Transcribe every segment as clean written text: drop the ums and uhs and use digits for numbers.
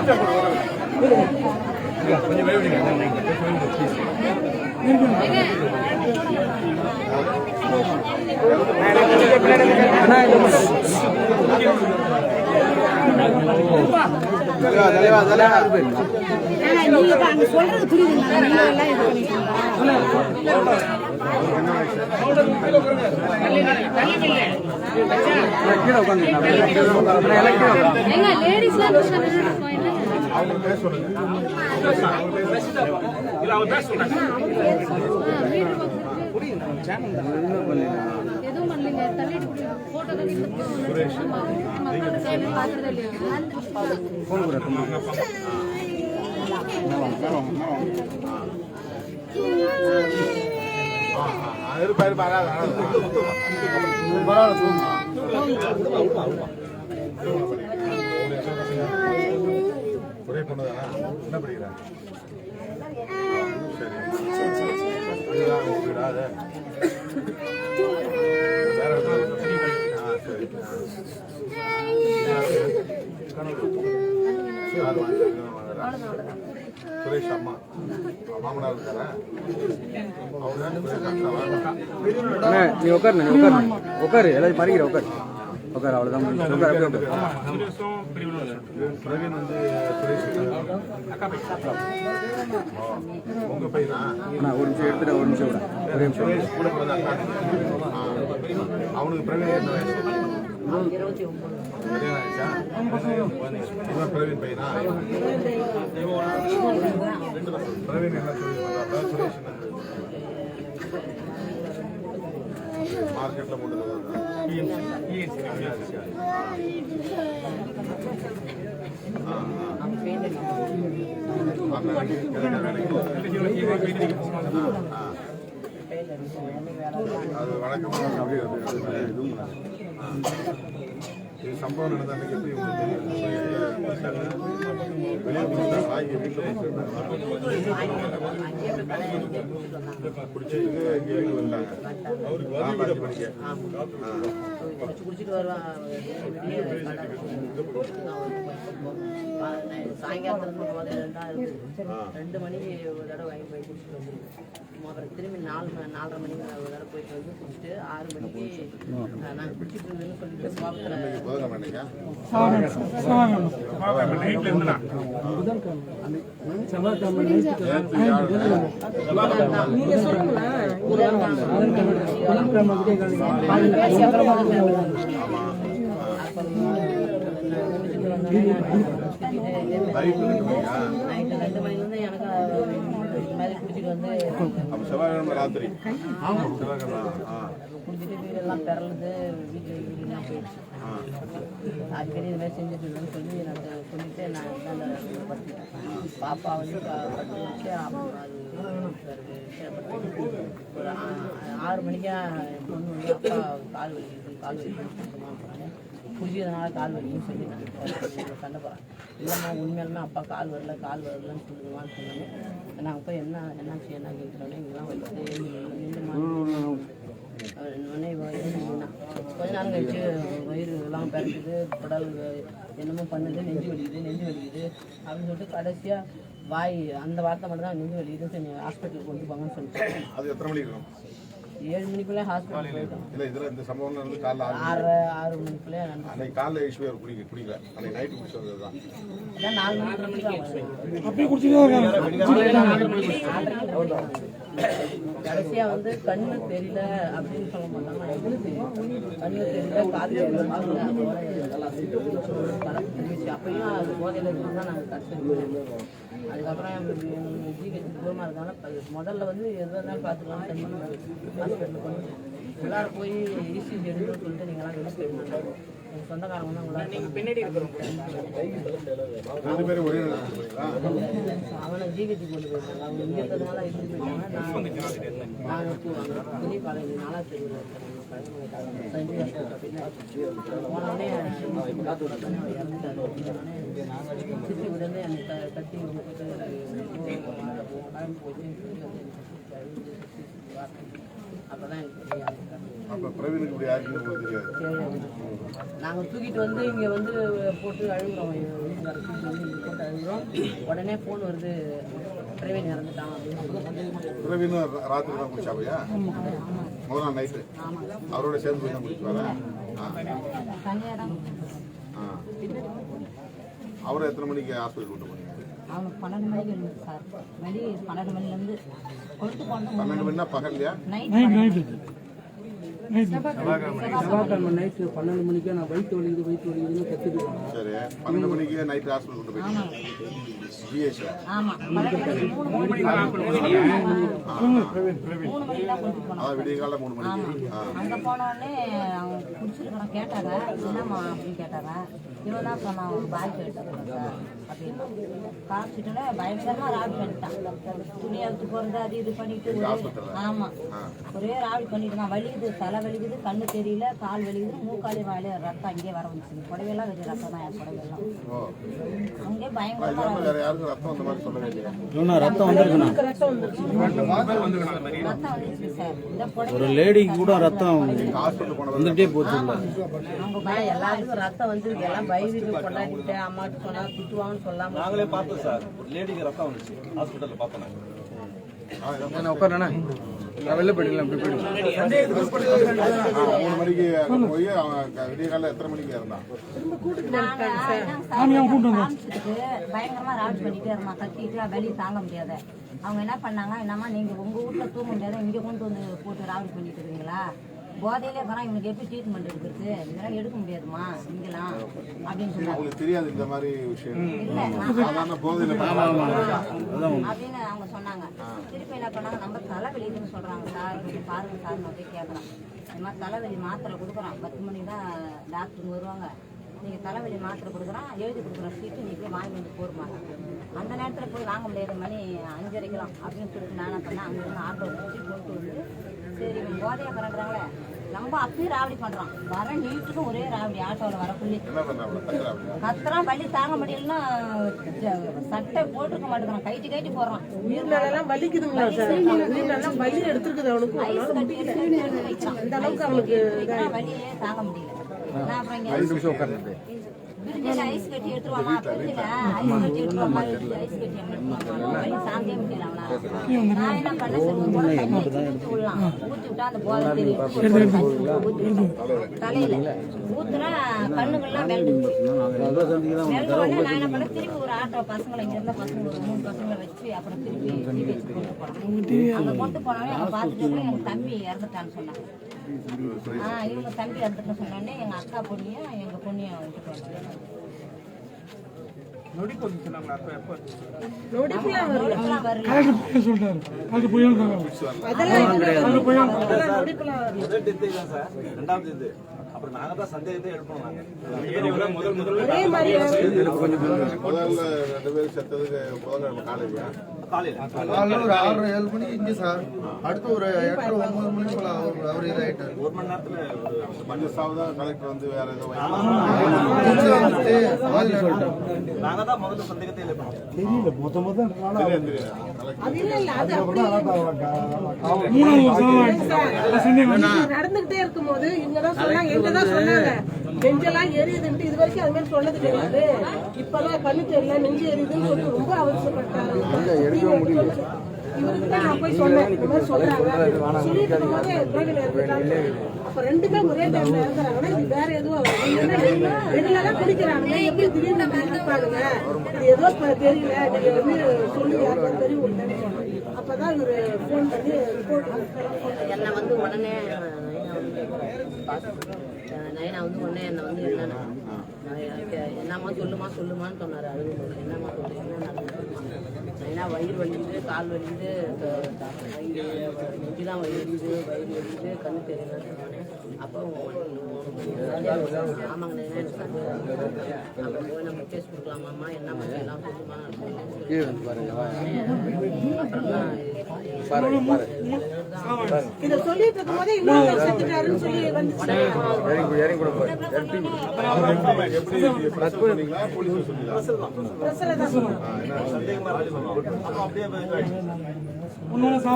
சொல்றது புரியுதுங்களா? எதுவும் பண்ணலீங்க. தள்ளிட்டு போட்டோ தான் பாக்குறதே இல்லையா? ஒரே பொண்ணுதானா? என்ன படிக்கிறா? சுரேஷ் அம்மா மாமனார் இருக்காரா? நீ உட்காரு, நீ உட்காரு, உட்காரு, எல்லாரும் மறிக்கிற உட்காரு, உட்காரு, அவ்வளோதான். பிரவீன் வந்து சுரேஷ் உங்க பையனா? ஒரு நிமிஷம் எடுத்துட்டு ஒரு நிமிஷம் விட ஒரே நிமிஷம். சுரேஷ் கூட பிறந்த அக்கா அவனுக்கு பிரவீன் என்ன வயசு? 29. கல்யாணம் ஆயிடுச்சா? இவன் பிரவீன் பையனா? பிரவீன் என்ன தொழில் பண்றாங்க? சுரேஷ் மார்க்கெட்ல போட்டு அது வழக்கமாக அப்படியே இதுவும் இது சம்பவம் நடந்த அன்னைக்கு எப்படி வெளியே பிடிச்சிட்டு இங்கே வந்தாங்க. குடிச்சிட்டு வருவான். சாயங்காலத்துல 2 மணிக்கு ஒரு தடவை வாங்கி போய் குடிச்சிட்டு வந்து அப்புறம் திரும்பி 4:30 மணிக்கு ஒரு தடவை போயிட்டு வந்து குடிச்சிட்டு 6 மணிக்கு நாங்கள் குடிச்சிட்டு இருந்தேன்னு சொல்லிட்டு நைட்டு 2 மணிலேருந்து எனக்கு மாதிரி குடிச்சிட்டு வந்து செவ்வாய்க்கிழமை ராத்திரி குடிச்சிட்டு வீடெல்லாம் பிறலுது, வீட்டுலாம் போயிடுச்சு. அடிக்கடி இது மாதிரி செஞ்சுட்டு இருந்தேன்னு சொல்லி எனக்கு சொல்லிட்டு நான் அந்த படுத்திட்டேன். பாப்பா வந்து படுத்து வச்சு அது ஒரு 6 மணிக்கா என் பொண்ணு வந்து அப்பா கால் வலிக்குதுமா குடிச்சதுனால கால் வலிக்குன்னு சொல்லி நான் சண்டை போகிறேன். இல்லைம்மா உண்மையாலுமே அப்பா கால் வரலன்னு சொல்லுவான்னு சொன்னாங்க. நாங்கள் போய் என்னாச்சு என்ன கேட்குறோன்னே இங்கெல்லாம் வலிக்குது கொஞ்ச நேரம் கழிச்சு வயிறு எல்லாம் பிறக்குது, குடல் என்னமோ பண்ணுது, நெஞ்சு வலிக்குது அப்படின்னு சொல்லிட்டு கடைசியாக வாய் அந்த வார்த்தை மட்டும் தான் நெஞ்சு வலிக்குதுன்னு சொல்லி ஹாஸ்பிட்டலுக்கு கொண்டு போங்கன்னு சொல்லிட்டு அது எத்தனை மணிக்கு இருக்கும்? 7 மணிக்குள்ளே ஹாஸ்பிட்டல் போயிட்டோம். இல்லை இதில் இந்த சம்பவம் நடந்து காலைல 6 மணிக்குள்ளே அன்னைக்கு காலைல ஈஸ்வர் குடிக்கல, அன்னைக்கு நைட்டு குடிச்சு வந்தது தான். அதான் 4 மணிக்கு கடைசியா வந்து கண்ணு தெரியல அப்படின்னு சொல்ல மாட்டாங்க. கண்ணு தெரியல, காது தெரிவிச்சு அப்பயும் அது போதையில் இருக்குன்னு தான் நாங்கள் கடைசி. அதுக்கப்புறம் ஜிஹெச் தூரமாக இருந்தாலும் முதல்ல வந்து எது இருந்தாலும் பார்த்துக்கலாம் சொல்லி ஹாஸ்பிட்டலுக்கு கொண்டு எல்லாரும் போய் இசிஜி எடுக்கணும்னு சொல்லிட்டு நீங்களாம் வெளியே போயிருந்தாங்க. எங்கள் சொந்தக்காரங்க தான் உங்களால் பின்னாடி அவனை ஜிஹெச் கொண்டு போயிருந்தாங்க. அவங்க இங்கே இருக்கிறதுனால எடுத்துட்டு போயிட்டாங்க. நாங்கள் புதிய காலேஜ் 4ஆவது தெருவில் சஞ்சய் போனோடனே இறந்துட்டாரு. சித்தி உடனே எனக்கு கட்டி போட்டு போச்சு. அப்போதான் நாங்கள் தூக்கிட்டு வந்து இங்கே வந்து போட்டு அழுகுறோம். வீட்டுக்கார தூக்கிட்டு வந்து இங்கே போட்டு அழுகுறோம். பண்ணுறோம். உடனே ஃபோன் வருது, பிரவீன் இறந்துட்டான் அப்படின்னு. பிரவீன் ராத்திரி தான் குடிச்சாவையா? முதல் நாள் நைட்டு அவரோட சேர்ந்து போய் தான் குடிச்சுவாரா? அவரை எத்தனை மணிக்கு ஹாஸ்பிட்டல் கூட்டு போனீங்க? அவனுக்கு 12 மணிக்கு இருந்தது சார். வெளி 12 மணிலேருந்து கொண்டு போனோம். 12 மணினா பகல்லையா? நைட்டு செவ்வாய்க்கிழமை நைட்டு 12 மணிக்கு நான் வயிற்று வலிக்குதுன்னு கற்றுட்டு சரி, 12 மணிக்கு நைட்டு ஹாஸ்பிட்டல் கூட்டு போயிட்டீங்க. ஜிஹெச்ல? ஆமாம் 3 மணிக்கு தான் கொண்டு போனோம். அதான் விடிய காலைல 3 மணிக்கு. அங்கே போனோடனே அவங்க குடிச்சிருக்கிறோம் கேட்டாங்க, என்னம்மா அப்படின்னு கேட்டாங்க. இவன் தான் சொன்னான், ஒரு பாய் எடுத்துக்கிறேன் சார் அப்படின்னா. காமிச்சிட்டுல பயங்கரமாக ராவடி பண்ணிட்டான். துணி அழுத்து போகிறது அது இது பண்ணிட்டு ஆமாம் ஒரே ராவடி பண்ணிட்டு நான் வலிக்குது, தலை வலிக்குது, கண்ணு தெரியல, கால் வலிக்குது, மூக்காலி வாயில ரத்தம் அங்கேயே வர வந்துச்சு. புடவையெல்லாம் வெளியே ரத்தம் தான், என் புடவையெல்லாம் அங்கேயே பயங்கரமாக வேற யாருக்கும் ரத்தம் அந்த மாதிரி சொல்ல வேண்டியது. ரத்தம் வந்துருக்குண்ணா. ரத்தம் வந்துச்சு சார். இந்த புடவை ஒரு லேடிக்கு கூட ரத்தம் ஹாஸ்பிட்டல் போனது வந்துட்டே போச்சு. அவங்க எல்லாருக்கும் ரத்தம் வந்துருக்கு. எல்லாம் பயந்துட்டு கொண்டாடிட்டு அம்மாட்டு சொன்னா திட்டுவாங்கன்னு சொல்லாம நாங்களே பார்த்தோம் சார். ஒரு லேடிக்கு ரத்தம் வந்துச்சு ஹாஸ்பிட்டல்ல பார்த்தோம். உட்காரணா நான் வெளில போயிடலாம். அப்படி போயிடுவேன். 3 மணிக்கு அங்க போய் அவன் விடிய காலைல எத்தனை மணிக்கு இருந்தான்? காமிச்சிட்டு பயங்கரமா ராவடி பண்ணிட்டே இருந்தான். கத்திட்டு வெளியே தாங்க முடியாத. அவங்க என்ன பண்ணாங்க, என்னம்மா நீங்க உங்க வீட்டுல தூங்க முடியாத, இங்க கொண்டு வந்து போட்டு ராவடி பண்ணிட்டு இருக்கீங்களா? போதையிலே இருக்கிறான், இவனுக்கு எப்படி ட்ரீட்மெண்ட் எடுக்கிறது, இதெல்லாம் எடுக்க முடியாதுமா இங்கெல்லாம் அப்படின்னு சொன்னாங்க. உங்களுக்கு தெரியாது இந்த மாதிரி விஷயம்? இல்ல சாதாரண போதையில அப்படின்னு அவங்க சொன்னாங்க. திருப்பி என்ன பண்ணாங்க, நம்ம தலைவலின்னு சொல்றாங்க சார், கொஞ்சம் பாருங்க சார் அப்படியே கேட்கலாம். இந்த மாதிரி தலைவலி மாத்திரை கொடுக்குறோம், 10 மணி தான் டாக்டருங்க வருவாங்க. நீங்கள் தலைவலி மாத்திரை கொடுக்குறோம், எழுதி கொடுக்குற சீட்டு நீ போய் வாங்கி வந்து போடுமாங்க. அந்த நேரத்தில் போய் வாங்க முடியாத மணி 5:30 அப்படின்னு சொல்லிட்டு நான் என்ன பண்ணேன், அங்கேருந்து ஆட்டோ பிடிச்சி கொண்டு வந்து சரி இவன் போதையாக பண்ணுறாங்களே நம்ம அப்பயும் ராவடி பண்ணுறான். வர நீட்டுக்கும் ஒரே ராவடி ஆட்டோவில் வரக்குள்ளே கத்துறான். வலி தாங்க முடியலன்னா சட்டை போட்டுக்க மாட்டேங்கிறான், கைட்டி போடுறான். வீட்டுலலாம் வலிக்குதுங்களா சார்? வீட்டுலலாம் வலி எடுத்துருக்குது அவனுக்கு. ஐஸ் கட்டி எடுத்து வைக்கிறான். அந்த அளவுக்கு அவனுக்கு வலியே தாங்க முடியல. நான் அப்புறம் இங்கே பிரிட்ஜில் ஐஸ் கட்டி எடுத்துருவாமா, பிரிட்ஜில் ஐஸ் கட்டி எடுத்துருவாமா, ஐஸ் கட்டி எடுத்துருவாமா, வலி தாங்கவே முடியல அவனால. நான் என்ன பண்ணேன், சரி ஒரு கூட தண்ணி ஊற்றி விடலாம். ஊற்றி விட்டா அந்த போதை தெரியும். தலையில ஊத்துனா கண்ணுங்கள்லாம் வெள்ளுச்சு. வெள்ள உடனே நான் என்ன பண்ணேன், திருப்பி ஒரு ஆட்டோ பசங்களை இங்க இருந்த பசங்க ஒரு 3 பசங்களை வச்சு அப்புறம் திருப்பி ஜிஹெச் கொண்டு போனோம். அங்கே கொண்டு போனோடனே அவங்க பார்த்துட்டு எங்க தம்பி இறந்துட்டான்னு சொன்னாங்க. இவங்க தம்பி இறந்துட்டுன்னு சொன்னோடனே எங்க அக்கா பொண்ணையும் எங்க பொண்ணையும் விட்டுட்டு வந்தாங்க. நொடிப்புலாம் வரல. அதெல்லாம் வரல. அதெல்லாம் நொடிப்புலாம் வரல. முதல் டெத்து தான் சார். ரெண்டாவது இது அப்புறம் நாங்க தான் சந்தேகத்தை எழுப்பணும். நாங்க ஒரே மாதிரி முதல்ல 2 பேரும் செத்ததுக்கு புதன்கிழமை காலையில காலையில ஒரு 6-7 மணி இங்கே சார். அடுத்து ஒரு 8-9 மணி போல அவர் இதாயிட்டார். 1 மணி நேரத்துல மஞ்சள் சாவுதான் கலெக்டர் வந்து வேற ஏதோ நாங்க தான் முதல்ல சந்தேகத்தை எழுப்பணும். நடந்துகிட்டே இருக்கும்போது இவங்கதான் சொன்னாங்க, எங்கதான் சொன்னாங்க நெஞ்செல்லாம் எரியுதுன்ட்டு. இது வரைக்கும் அது மாதிரி சொன்னது கிடையாது. இப்பதான் கண்ணு தெரியல, நெஞ்சு எரியுதுன்னு சொல்லிட்டு ரொம்ப அவசரப்பட்டாரு. இவருக்கு தான் நான் போய் சொன்னேன், இந்த மாதிரி சொல்றாங்க சொல்லிட்டு இருக்கும்போது பிரவீன் இறந்துட்டாங்க. அப்ப 2 ஒரே டைம்ல இறந்துறாங்கன்னா இது வேற எதுவும் ரெகுலரா குடிக்கிறாங்க. எப்படி திடீர்னு இருப்பானுங்க, இது ஏதோ தெரியல, நீங்க வந்து சொல்லி யாருக்கும் தெரியும் சொன்னேன். அப்பதான் இவரு போன் பண்ணி ரிப்போர்ட் என்னை வந்து உடனே நைனா வந்து உடனே என்னை வந்து என்னம்மா சொல்லுமான்னு சொன்னார். அது என்னம்மா சொல்லு, என்ன நடந்துருமா? நைனா வயிறு வலிக்குது, கால் வலிக்குது, நெஞ்சு தான் வயிறு வலிக்குது, கண்ணு தெரியலன்னு சொன்னேன். அப்போ ஆமாங்க நைனா எனக்கு அப்போ போய் நம்ம கேஸ் கொடுக்கலாமாம்மா, என்னம்மா எல்லாம் சொல்லுமா இதை சொல்லிட்டு இருக்கும் போதே இன்னொரு செத்துட்டாருன்னு சொல்லி வந்துச்சு.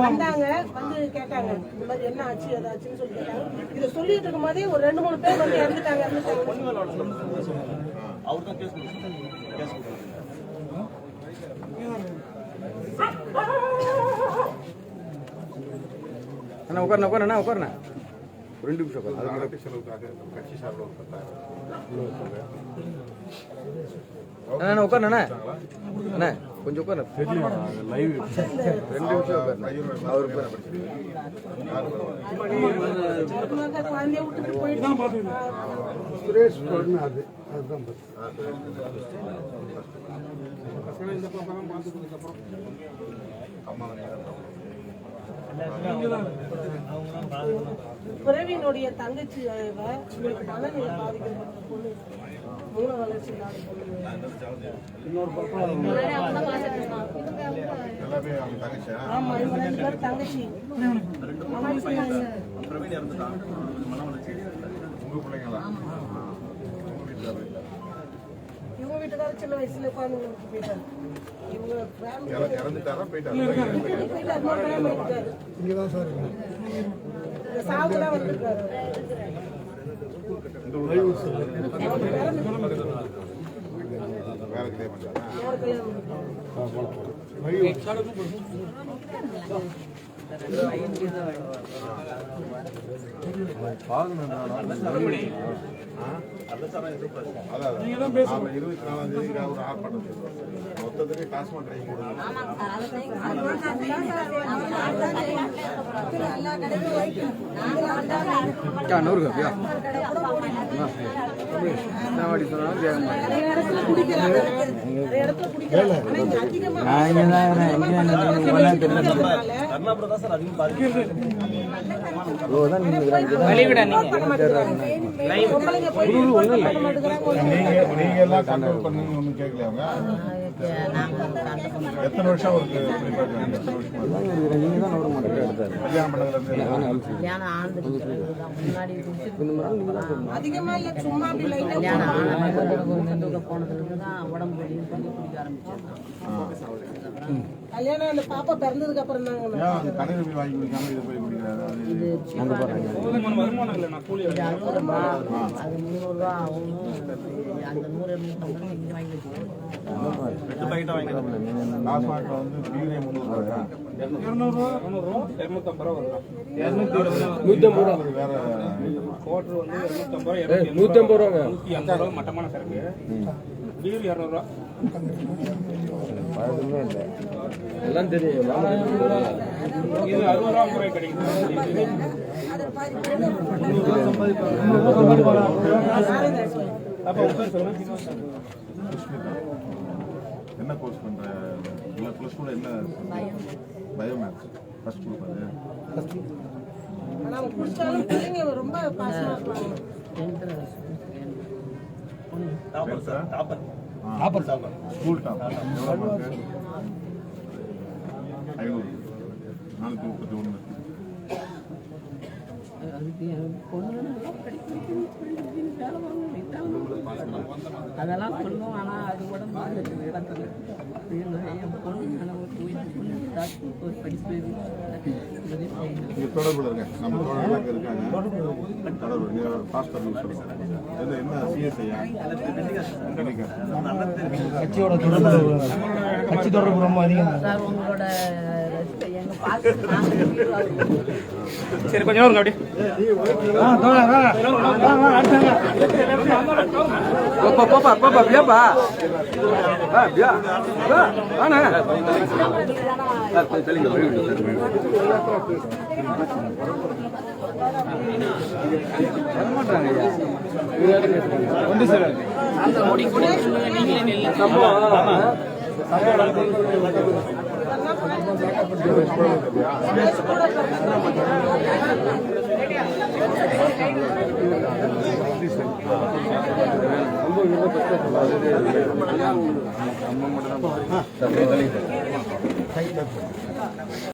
வந்தாங்க, வந்து கேட்டாங்க இந்த மாதிரி என்ன ஆச்சு ஏதாச்சுன்னு சொல்லி கேட்டாங்க. இதை சொல்லிட்டு இருக்கும் போதே ஒரு 2-3 பேர் வந்து இறந்துட்டாங்க. அவர் தான் கேஸ் கொடுத்தாங்க. அண்ணா உட்காருண்ணா உட்காருண்ணா உட்காருண்ணா 2 நிமிஷம் உட்காரு. அது அரட்டை செலவுக்காக கட்சி சார்பில் ஒரு 10,000. அண்ணா உட்காருண்ணா அண்ணா கொஞ்சம் உட்காரு. லைவ் 2 நிமிஷம் உட்காருண்ணா. அவருக்கு பேர் சுரேஷ் அது அதுதான் பிரவீனுடைய தங்கச்சி இவங்களுக்கு மனநிலை பாதிக்கப்பட்ட பொண்ணு மூல வளர்ச்சி இல்லாத பொண்ணு இன்னொரு பக்கம் எல்லாமே அவங்க தங்கச்சியா? ஆமா இவங்க 2 பேரும் தங்கச்சி பிரவீன் இறந்துட்டான் மன வளர்ச்சி உங்க பிள்ளைங்களா? உங்க வீட்டுல போயிட்டா? இவங்க வீட்டுக்காரர் சின்ன வயசுல உட்காந்து போயிட்டாரு இவங்க ஃபேமிலி இறந்துட்டாரா போயிட்டாரா? போயிட்டாரு ஃபேமிலி இருக்காரு இங்கதான் சார் இருக்கு. இந்த சாவுக்குலாம் வந்திருக்காரு இந்த ஊர்ல வேற கிளே பண்ணாரா? யார் கல்யாணம் அதான் 24ஆம் தேதி ஒரு ஆர்ப்பாட்டம் செய்வாங்க. மொத்தத்துக்கு டாஸ்மாக் ட்ரைவ் போடுங்க. ஆமாங்க சார் அதை செய்யுங்க. நூறுங்க அப்படியா என்ன வாடி சொன்னாலும் கேட்க கர்நாடகா தான் சார் அதிகம் பாதிக்கிறது. நீங்க எல்லாம் கண்ட்ரோல் பண்ணுங்க ஒன்றும் கேட்கல அவங்க. எத்தனை வருஷம் அவருக்கு குடிப்பழக்கம்? எத்தனை வருஷமா இருக்கு? கல்யாணம் பண்ணதுல இருந்து கல்யாணம் ஆனதுக்கு பிறகுதான். முன்னாடி அதிகமா இல்ல சும்மா அப்படி லைட்டா கல்யாணம் ஆனதுக்கு போனதுல இருந்து தான் உடம்பு வெளியே சொல்லி குடிக்க ஆரம்பிச்சிருக்கான். கல்யாணம் அந்த பாப்பா பிறந்ததுக்கு அப்புறம் தாங்க ஏன் அந்த கடையில் போய் வாங்கி குடிக்காம இதை போய் குடிக்கிறாரு? அது இது 60 ரூபா, அது 300 ரூபா ஆகும். அந்த 100 250 இங்க வாங்கி வச்சுக்கோங்க. டாஸ்மாக்ல வந்து பீரே 300 ரூபாயா? 200 ரூபா 250 ரூபா வரும். 150 ரூபா வேற. குவார்டர் வந்து 250 ரூபா 150 ரூபா மட்டமான சரக்கு. பீர் 200 ரூபா. எல்லாம் தெரியும் இது 60 ரூபா 50 ரூபாய் கிடைக்கும். அப்ப உட்கார் சொல்லுங்க. என்ன கோர்ஸ் பண்ற? இல்ல ப்ளஸ் டூல என்ன? பயோமேத்ஸ் ஃபர்ஸ்ட் குரூப் அது. ஆனா அவங்க குடிச்சாலும் பிள்ளைங்க ரொம்ப பாசமா இருப்பாங்க topper sir topper. School top. எவ்வளவு மார்க்? 500. 431. அதுக்கு என் பொண்ணு அதெல்லாம் சொல்லுவோம். ஆனா அது கூட மாறிடுது இடத்துல. என் பொண்ணு ஒரு படிப்பு இங்க தொடர்புல இருக்கேன். நம்ம தொடர்புல இருக்காங்க. தொடர்பு பாஸ்டர் என்ன சிஎஸ்ஐயா? கட்சியோட தொடர்பு கட்சி தொடர்பு ரொம்ப அதிகம். சார் உங்களோட எங்க பார்த்து சரி கொஞ்சம் நேரம் அப்படியே. பாப்பா பியாப்பா பியா ஆனா தெளிங்க வரமாட்டாங்க ஒன்று சார் ரொம்ப